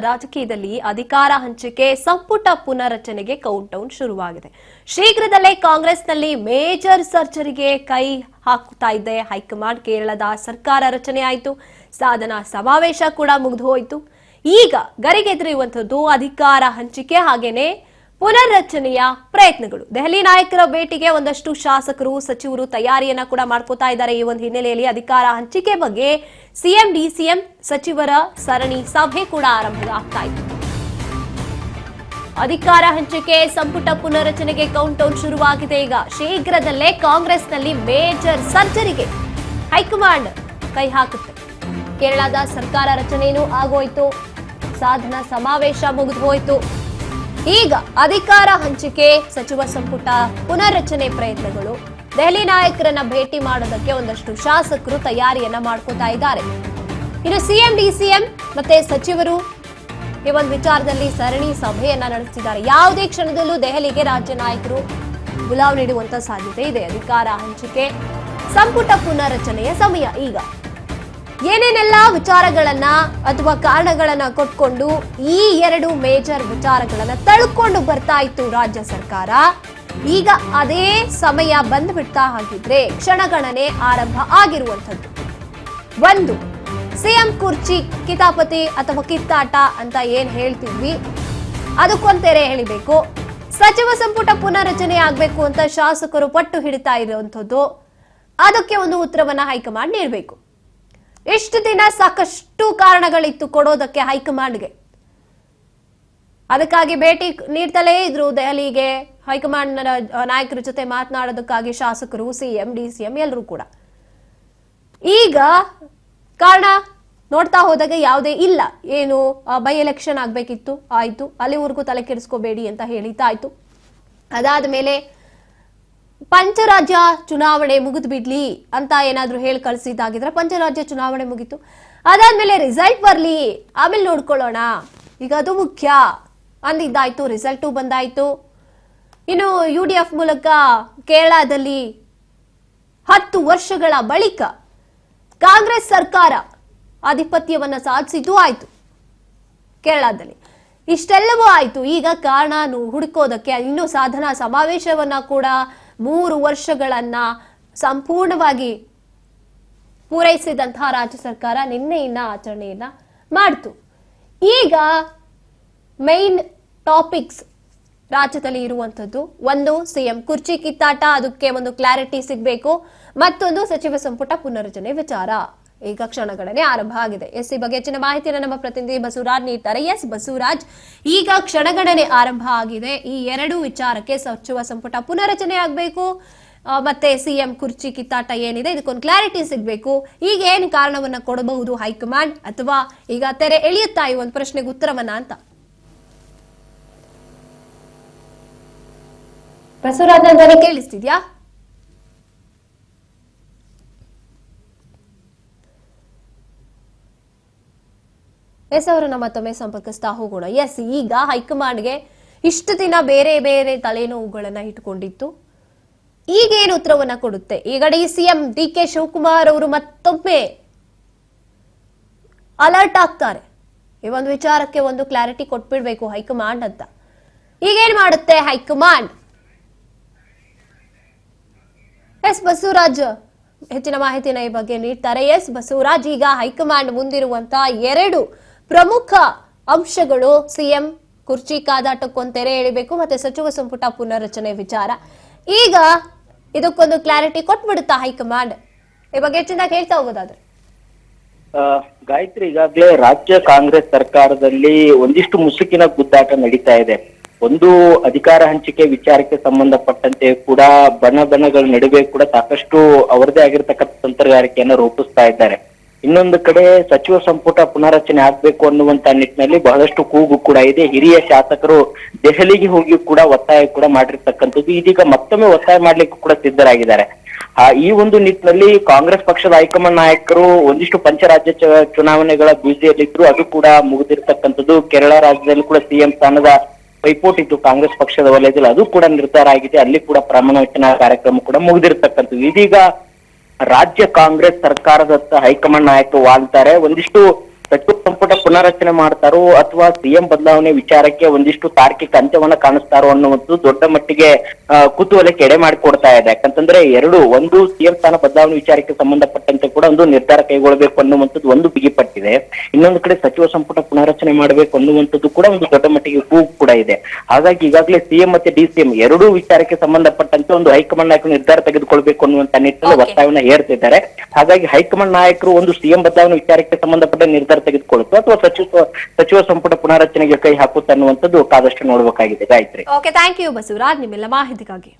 ರಾಜಕೀಯದಲ್ಲಿ ಅಧಿಕಾರ ಹಂಚಿಕೆ ಸಂಪುಟ ಪುನರ್ರಚನೆಗೆ ಕೌಂಟ್ ಡೌನ್ ಶುರುವಾಗಿದೆ. ಶೀಘ್ರದಲ್ಲೇ ಕಾಂಗ್ರೆಸ್ನಲ್ಲಿ ಮೇಜರ್ ಸರ್ಜರಿಗೆ ಕೈ ಹಾಕುತ್ತಾ ಇದೆ ಹೈಕಮಾಂಡ್. ಕೇರಳದ ಸರ್ಕಾರ ರಚನೆ ಆಯಿತು, ಸಾಧನಾ ಸಮಾವೇಶ ಕೂಡ ಮುಗಿದು ಹೋಯಿತು. ಈಗ ಗರಿಗೆದರಿಯುವಂಥದ್ದು ಅಧಿಕಾರ ಹಂಚಿಕೆ ಹಾಗೇನೆ ಪುನರ್ರಚನೆಯ ಪ್ರಯತ್ನಗಳು. ದೆಹಲಿ ನಾಯಕರ ಭೇಟಿಗೆ ಒಂದಷ್ಟು ಶಾಸಕರು ಸಚಿವರು ತಯಾರಿಯನ್ನ ಕೂಡ ಮಾಡ್ಕೋತಾ ಇದ್ದಾರೆ. ಈ ಒಂದು ಹಿನ್ನೆಲೆಯಲ್ಲಿ ಅಧಿಕಾರ ಹಂಚಿಕೆ ಬಗ್ಗೆ ಸಿಎಂ ಡಿಸಿಎಂ ಸಚಿವರ ಸರಣಿ ಸಭೆ ಕೂಡ ಆರಂಭ ಆಗ್ತಾ ಇದೆ. ಅಧಿಕಾರ ಹಂಚಿಕೆ ಸಂಪುಟ ಪುನರ್ರಚನೆಗೆ ಕೌಂಟ್ ಡೌನ್ ಶುರುವಾಗಿದೆ. ಈಗ ಶೀಘ್ರದಲ್ಲೇ ಕಾಂಗ್ರೆಸ್ನಲ್ಲಿ ಮೇಜರ್ ಸರ್ಜರಿಗೆ ಹೈಕಮಾಂಡ್ ಕೈ ಹಾಕುತ್ತೆ. ಕೇರಳದ ಸರ್ಕಾರ ರಚನೆಯೂ ಆಗೋಯ್ತು, ಸಾಧನಾ ಸಮಾವೇಶ ಮುಗಿದು ಹೋಯಿತು. ಈಗ ಅಧಿಕಾರ ಹಂಚಿಕೆ, ಸಚಿವ ಸಂಪುಟ ಪುನರ್ರಚನೆ ಪ್ರಯತ್ನಗಳು. ದೆಹಲಿ ನಾಯಕರನ್ನ ಭೇಟಿ ಮಾಡೋದಕ್ಕೆ ಒಂದಷ್ಟು ಶಾಸಕರು ತಯಾರಿಯನ್ನ ಮಾಡ್ಕೋತಾ ಇದ್ದಾರೆ. ಇನ್ನು ಸಿಎಂ ಡಿಸಿಎಂ ಮತ್ತೆ ಸಚಿವರು ಈ ಒಂದು ವಿಚಾರದಲ್ಲಿ ಸರಣಿ ಸಭೆಯನ್ನ ನಡೆಸಿದ್ದಾರೆ. ಯಾವುದೇ ಕ್ಷಣದಲ್ಲೂ ದೆಹಲಿಗೆ ರಾಜ್ಯ ನಾಯಕರು ಬುಲಾವ್ ನೀಡುವಂತ ಸಾಧ್ಯತೆ ಇದೆ. ಅಧಿಕಾರ ಹಂಚಿಕೆ, ಸಂಪುಟ ಪುನರ್ರಚನೆಯ ಸಮಯ ಈಗ. ಏನೇನೆಲ್ಲ ವಿಚಾರಗಳನ್ನ ಅಥವಾ ಕಾರಣಗಳನ್ನ ಕೊಟ್ಕೊಂಡು ಈ ಎರಡು ಮೇಜರ್ ವಿಚಾರಗಳನ್ನ ತಳ್ಕೊಂಡು ಬರ್ತಾ ಇತ್ತು ರಾಜ್ಯ ಸರ್ಕಾರ. ಈಗ ಅದೇ ಸಮಯ ಬಂದ್ಬಿಡ್ತಾ ಹಾಗಿದ್ರೆ ಕ್ಷಣಗಣನೆ ಆರಂಭ ಆಗಿರುವಂಥದ್ದು. ಒಂದು, ಸಿಎಂ ಕುರ್ಚಿ ಕಿತಾಪತಿ ಅಥವಾ ಕಿತ್ತಾಟ ಅಂತ ಏನ್ ಹೇಳ್ತಿದ್ವಿ ಅದಕ್ಕೊಂದು ತೆರೆ ಎಳಿಬೇಕು. ಸಚಿವ ಸಂಪುಟ ಪುನರ್ರಚನೆ ಆಗ್ಬೇಕು ಅಂತ ಶಾಸಕರು ಪಟ್ಟು ಹಿಡಿತಾ ಇರುವಂಥದ್ದು, ಅದಕ್ಕೆ ಒಂದು ಉತ್ತರವನ್ನ ಹೈಕಮಾಂಡ್ ನೀಡಬೇಕು. ಇಷ್ಟು ದಿನ ಸಾಕಷ್ಟು ಕಾರಣಗಳಿತ್ತು ಕೊಡೋದಕ್ಕೆ ಹೈಕಮಾಂಡ್ಗೆ. ಅದಕ್ಕಾಗಿ ಭೇಟಿ ನೀಡ್ತಲೇ ಇದ್ರು ದೆಹಲಿಗೆ. ಹೈಕಮಾಂಡ್ ನಾಯಕರ ಜೊತೆ ಮಾತನಾಡೋದಕ್ಕಾಗಿ ಶಾಸಕರು, ಸಿಎಂ ಡಿಸಿಎಂ ಎಲ್ಲರೂ ಕೂಡ. ಈಗ ಕಾರಣ ನೋಡ್ತಾ ಹೋದಾಗ ಯಾವುದೇ ಇಲ್ಲ. ಏನು ಬೈ ಎಲೆಕ್ಷನ್ ಆಗ್ಬೇಕಿತ್ತು, ಆಯ್ತು, ಅಲ್ಲಿವರೆಗೂ ತಲೆ ಕೆಡಿಸ್ಕೋಬೇಡಿ ಅಂತ ಹೇಳಿತಾಯ್ತು. ಅದಾದ ಮೇಲೆ ಪಂಚರಾಜ್ಯ ಚುನಾವಣೆ ಮುಗಿದು ಬಿಡ್ಲಿ ಅಂತ ಏನಾದ್ರೂ ಹೇಳಿ ಕಳಿಸಿದ್ದಾಗಿದ್ರೆ ಪಂಚರಾಜ್ಯ ಚುನಾವಣೆ ಮುಗಿತು. ಅದಾದ್ಮೇಲೆ ರಿಸಲ್ಟ್ ಬರ್ಲಿ, ಆಮೇಲೆ ನೋಡ್ಕೊಳ್ಳೋಣ, ಈಗ ಅದು ಮುಖ್ಯ ಅಂದಿದ್ದಾಯ್ತು. ರಿಸಲ್ಟು ಬಂದಾಯ್ತು. ಇನ್ನು UDF ಮೂಲಕ ಕೇರಳದಲ್ಲಿ 10 ವರ್ಷಗಳ ಬಳಿಕ ಕಾಂಗ್ರೆಸ್ ಸರ್ಕಾರ ಆಧಿಪತ್ಯವನ್ನ ಸಾಧಿಸಿದ್ದು ಆಯ್ತು ಕೇರಳದಲ್ಲಿ. ಇಷ್ಟೆಲ್ಲವೂ ಆಯ್ತು. ಈಗ ಕಾರಣ ಹುಡುಕೋದಕ್ಕೆ ಇನ್ನು ಸಾಧನಾ ಸಮಾವೇಶವನ್ನ ಕೂಡ 3 ವರ್ಷಗಳನ್ನ ಸಂಪೂರ್ಣವಾಗಿ ಪೂರೈಸಿದಂತಹ ರಾಜ್ಯ ಸರ್ಕಾರ ನಿನ್ನೆಯಿಂದ ಆಚರಣೆಯನ್ನ ಮಾಡ್ತು. ಈಗ ಮೈನ್ ಟಾಪಿಕ್ಸ್ ರಾಜ್ಯದಲ್ಲಿ ಇರುವಂತದ್ದು ಒಂದು, ಸಿಎಂ ಕುರ್ಚಿ ಕಿತ್ತಾಟ, ಅದಕ್ಕೆ ಒಂದು ಕ್ಲಾರಿಟಿ ಸಿಗಬೇಕು. ಮತ್ತೊಂದು, ಸಚಿವ ಸಂಪುಟ ಪುನರ್ರಚನೆ ವಿಚಾರ. ಈಗ ಕ್ಷಣಗಣನೆ ಆರಂಭ ಆಗಿದೆ. ಈ ಬಗ್ಗೆ ಹೆಚ್ಚಿನ ಮಾಹಿತಿಯನ್ನು ನಮ್ಮ ಪ್ರತಿನಿಧಿ ಬಸವರಾಜ್ ನೀಡ್ತಾರೆ. ಎಸ್ ಬಸವರಾಜ್, ಈಗ ಕ್ಷಣಗಣನೆ ಆರಂಭ ಆಗಿದೆ. ಈ ಎರಡು ವಿಚಾರಕ್ಕೆ ಸಚಿವ ಸಂಪುಟ ಪುನರ್ರಚನೆ ಆಗಬೇಕು, ಮತ್ತೆ ಸಿಎಂ ಕುರ್ಚಿ ಕಿತ್ತಾಟ ಏನಿದೆ ಇದಕ್ಕೊಂದು ಕ್ಲಾರಿಟಿ ಸಿಗಬೇಕು. ಈಗ ಏನು ಕಾರಣವನ್ನ ಕೊಡಬಹುದು ಹೈಕಮಾಂಡ್, ಅಥವಾ ಈಗ ತೆರೆ ಎಳೆಯುತ್ತಾ ಈ ಒಂದು ಪ್ರಶ್ನೆಗೆ ಉತ್ತರವನ್ನ ಅಂತ? ಬಸವರಾಜ್ ನನಗೆ ಕೇಳಿಸ್ತಿದ್ಯಾ? ಎಸ್ ಅವರನ್ನ ಮತ್ತೊಮ್ಮೆ ಸಂಪರ್ಕಿಸ್ತಾ ಹೋಗೋಣ. ಎಸ್, ಈಗ ಹೈಕಮಾಂಡ್ಗೆ ಇಷ್ಟು ದಿನ ಬೇರೆ ಬೇರೆ ತಲೆನೋವುಗಳನ್ನ ಇಟ್ಕೊಂಡಿತ್ತು. ಈಗ ಏನು ಉತ್ತರವನ್ನ ಕೊಡುತ್ತೆ? ಈಗ ಸಿಎಂ DK ಶಿವಕುಮಾರ್ ಅವರು ಮತ್ತೊಮ್ಮೆ ಅಲರ್ಟ್ ಆಗ್ತಾರೆ. ಈ ಒಂದು ವಿಚಾರಕ್ಕೆ ಒಂದು ಕ್ಲಾರಿಟಿ ಕೊಟ್ಬಿಡ್ಬೇಕು ಹೈಕಮಾಂಡ್ ಅಂತ. ಈಗೇನ್ ಮಾಡುತ್ತೆ ಹೈಕಮಾಂಡ್? ಎಸ್ ಬಸವರಾಜ್ ಹೆಚ್ಚಿನ ಮಾಹಿತಿನ ಈ ಬಗ್ಗೆ ನೀಡ್ತಾರೆ. ಎಸ್ ಬಸವರಾಜ್, ಈಗ ಹೈಕಮಾಂಡ್ ಮುಂದಿರುವಂತಹ 2 ಪ್ರಮುಖ ಅಂಶಗಳು, ಸಿಎಂ ಕುರ್ಚಿ ಕಾದಾಟಕ್ಕೊಂದು ತೆರೆ ಎಳಿಬೇಕು, ಮತ್ತೆ ಸಚಿವ ಸಂಪುಟ ಪುನರ್ರಚನೆ ವಿಚಾರ. ಈಗ ಇದಕ್ಕೊಂದು ಕ್ಲಾರಿಟಿ ಕೊಟ್ಬಿಡುತ್ತಾ ಹೈಕಮಾಂಡ್? ಈ ಬಗ್ಗೆ ಹೆಚ್ಚಿನದಾಗಿ ಹೇಳ್ತಾ ಹೋಗೋದಾದ್ರೆ. ಗಾಯತ್ರಿ, ಈಗಾಗಲೇ ರಾಜ್ಯ ಕಾಂಗ್ರೆಸ್ ಸರ್ಕಾರದಲ್ಲಿ ಒಂದಿಷ್ಟು ಮುಸುಕಿನ ಗುದ್ದಾಟ ನಡೀತಾ ಇದೆ. ಒಂದು, ಅಧಿಕಾರ ಹಂಚಿಕೆ ವಿಚಾರಕ್ಕೆ ಸಂಬಂಧಪಟ್ಟಂತೆ ಕೂಡ ಬಣಗಳ ನಡುವೆ ಕೂಡ ಸಾಕಷ್ಟು ಅವರದೇ ಆಗಿರ್ತಕ್ಕಂಥ ತಂತ್ರಗಾರಿಕೆಯನ್ನು ರೂಪಿಸ್ತಾ ಇದ್ದಾರೆ. ಇನ್ನೊಂದು ಕಡೆ ಸಚಿವ ಸಂಪುಟ ಪುನರ್ರಚನೆ ಆಗ್ಬೇಕು ಅನ್ನುವಂತ ನಿಟ್ಟಿನಲ್ಲಿ ಬಹಳಷ್ಟು ಕೂಗು ಕೂಡ ಇದೆ. ಹಿರಿಯ ಶಾಸಕರು ದೆಹಲಿಗೆ ಹೋಗಿ ಕೂಡ ಒತ್ತಾಯ ಕೂಡ ಮಾಡಿರ್ತಕ್ಕಂಥದ್ದು. ಇದೀಗ ಮತ್ತೊಮ್ಮೆ ಒತ್ತಾಯ ಮಾಡ್ಲಿಕ್ಕೂ ಕೂಡ ಸಿದ್ಧರಾಗಿದ್ದಾರೆ. ಈ ಒಂದು ನಿಟ್ಟಿನಲ್ಲಿ ಕಾಂಗ್ರೆಸ್ ಪಕ್ಷದ ಹೈಕಮಾಂಡ್ ನಾಯಕರು ಒಂದಿಷ್ಟು ಪಂಚರಾಜ್ಯ ಚುನಾವಣೆಗಳ ಬೀದಿಯಲ್ಲಿದ್ರು, ಅದು ಕೂಡ ಮುಗಿದಿರ್ತಕ್ಕಂಥದ್ದು. ಕೇರಳ ರಾಜ್ಯದಲ್ಲಿ ಕೂಡ ಸಿಎಂ ಸ್ಥಾನದ ಪೈಪೋಟಿ ಇತ್ತು ಕಾಂಗ್ರೆಸ್ ಪಕ್ಷದ ವಲಯದಲ್ಲಿ, ಅದು ಕೂಡ ನಿರ್ಧಾರ ಆಗಿದೆ. ಅಲ್ಲಿ ಕೂಡ ಪ್ರಮಾಣ ವಚನ ಕಾರ್ಯಕ್ರಮ ಕೂಡ ಮುಗಿದಿರ್ತಕ್ಕಂಥದ್ದು. ಇದೀಗ ರಾಜ್ಯ ಕಾಂಗ್ರೆಸ್ ಸರ್ಕಾರದತ್ತ ಹೈಕಮಾಂಡ್ ನಾಯಕರು ವಾಲ್ತಾರೆ. ಒಂದಿಷ್ಟು ಸಚಿವ ಸಂಪುಟ ಪುನರಚನೆ ಮಾಡ್ತಾರೋ ಅಥವಾ ಸಿಎಂ ಬದಲಾವಣೆ ವಿಚಾರಕ್ಕೆ ಒಂದಿಷ್ಟು ತಾರ್ಕಿಕ ಅಂತ್ಯವನ್ನ ಕಾಣಿಸ್ತಾರೋ ಅನ್ನುವಂಥದ್ದು ದೊಡ್ಡ ಮಟ್ಟಿಗೆ ಕುತೂಹಲಕ್ಕೆ ಎಡೆ ಮಾಡಿಕೊಡ್ತಾ ಇದೆ. ಯಾಕಂತಂದ್ರೆ ಒಂದು ಸಿಎಂ ಸ್ಥಾನ ಬದಲಾವಣೆ ವಿಚಾರಕ್ಕೆ ಸಂಬಂಧಪಟ್ಟಂತೆ ಕೂಡ ಒಂದು ನಿರ್ಧಾರ ಕೈಗೊಳ್ಳಬೇಕು ಅನ್ನುವಂಥದ್ದು ಒಂದು ಬಿಗಿಪಟ್ಟಿದೆ. ಇನ್ನೊಂದು ಕಡೆ ಸಚಿವ ಸಂಪುಟ ಪುನರಚನೆ ಮಾಡಬೇಕು ಅನ್ನುವಂಥದ್ದು ಕೂಡ ಒಂದು ದೊಡ್ಡ ಮಟ್ಟಿಗೆ ಕೂಗು ಕೂಡ ಇದೆ. ಹಾಗಾಗಿ ಈಗಾಗಲೇ ಸಿಎಂ ಮತ್ತೆ ಡಿಸಿಎಂ ಎರಡೂ ವಿಚಾರಕ್ಕೆ ಸಂಬಂಧಪಟ್ಟಂತೆ ಒಂದು ಹೈಕಮಾಂಡ್ ನಾಯಕರು ನಿರ್ಧಾರ ತೆಗೆದುಕೊಳ್ಬೇಕು ಅನ್ನುವಂತ ನಿಟ್ಟಿನಲ್ಲಿ ಒತ್ತಾಯವನ್ನ ಹೇರ್ತಿದ್ದಾರೆ. ಹಾಗಾಗಿ ಹೈಕಮಾಂಡ್ ನಾಯಕರು ಒಂದು ಸಿಎಂ ಬದಲಾವಣೆ ವಿಚಾರಕ್ಕೆ ಸಂಬಂಧಪಟ್ಟ ನಿರ್ಧಾರ ತೆಗೆದುಕೊಳ್ಳುತ್ತೋ ಅಥವಾ ಸಚಿವ ಸಂಪುಟ ಪುನರಚನೆಗೆ ಕೈ ಹಾಕುತ್ತೆ ಅನ್ನುವಂಥದ್ದು ಕಾದಷ್ಟು ನೋಡಬೇಕಾಗಿದೆ. Gayatri. Okay, thank you Basavaraj ನಿಮ್ಮೆಲ್ಲ ಮಾಹಿತಿಗಾಗಿ.